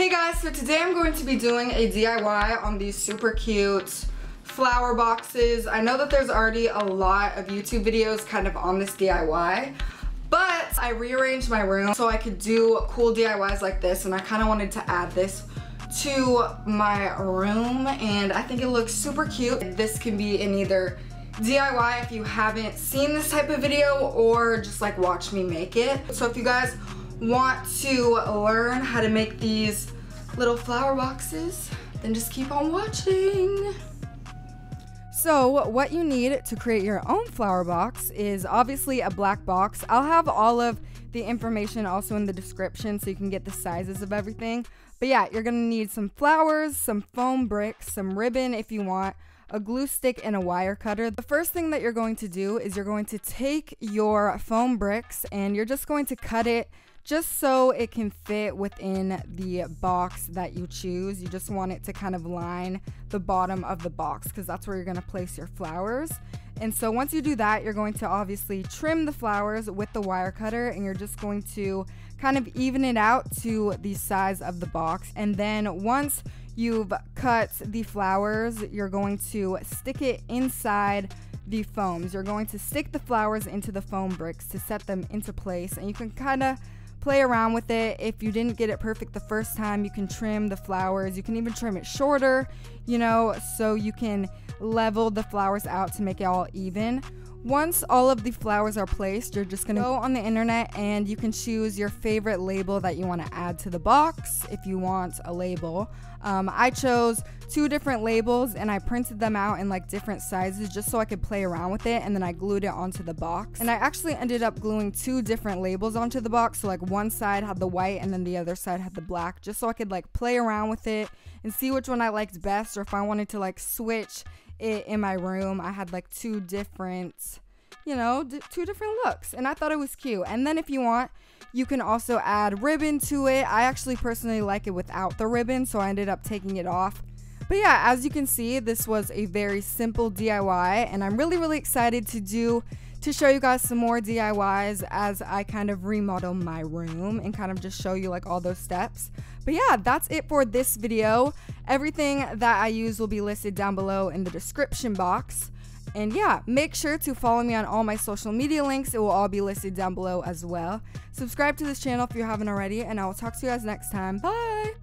Hey guys, so today I'm going to be doing a DIY on these super cute flower boxes. I know that there's already a lot of YouTube videos kind of on this DIY, but I rearranged my room so I could do cool DIYs like this, and I kind of wanted to add this to my room, and I think it looks super cute. This can be in either DIY if you haven't seen this type of video, or just like watch me make it. So if you guys want to learn how to make these little flower boxes, then just keep on watching. So what you need to create your own flower box is obviously a black box. I'll have all of the information also in the description so you can get the sizes of everything. But yeah, you're gonna need some flowers, some foam bricks, some ribbon if you want, a glue stick, and a wire cutter. The first thing that you're going to do is you're going to take your foam bricks and you're just going to cut it just so it can fit within the box that you choose. You just want it to kind of line the bottom of the box because that's where you're going to place your flowers. And so once you do that, you're going to obviously trim the flowers with the wire cutter, and you're just going to kind of even it out to the size of the box. And then once you've cut the flowers, you're going to stick it inside the foams. You're going to stick the flowers into the foam bricks to set them into place, and you can kind of play around with it. If you didn't get it perfect the first time, you can trim the flowers. You can even trim it shorter, you know, so you can level the flowers out to make it all even. Once all of the flowers are placed, you're just gonna go on the internet and you can choose your favorite label that you want to add to the box if you want a label. I chose 2 different labels and I printed them out in like different sizes just so I could play around with it, and then I glued it onto the box. And I actually ended up gluing 2 different labels onto the box, so like one side had the white and then the other side had the black, just so I could like play around with it and see which one I liked best, or if I wanted to like switch it in my room. I had like 2 different, you know, 2 different looks, and I thought it was cute. And then if you want, you can also add ribbon to it. I actually personally like it without the ribbon, so I ended up taking it off. But yeah, as you can see, this was a very simple DIY, and I'm really excited to show you guys some more DIYs as I kind of remodel my room and kind of just show you like all those steps. But yeah, that's it for this video. Everything that I use will be listed down below in the description box. And yeah, make sure to follow me on all my social media links. It will all be listed down below as well. Subscribe to this channel if you haven't already, and I will talk to you guys next time. Bye!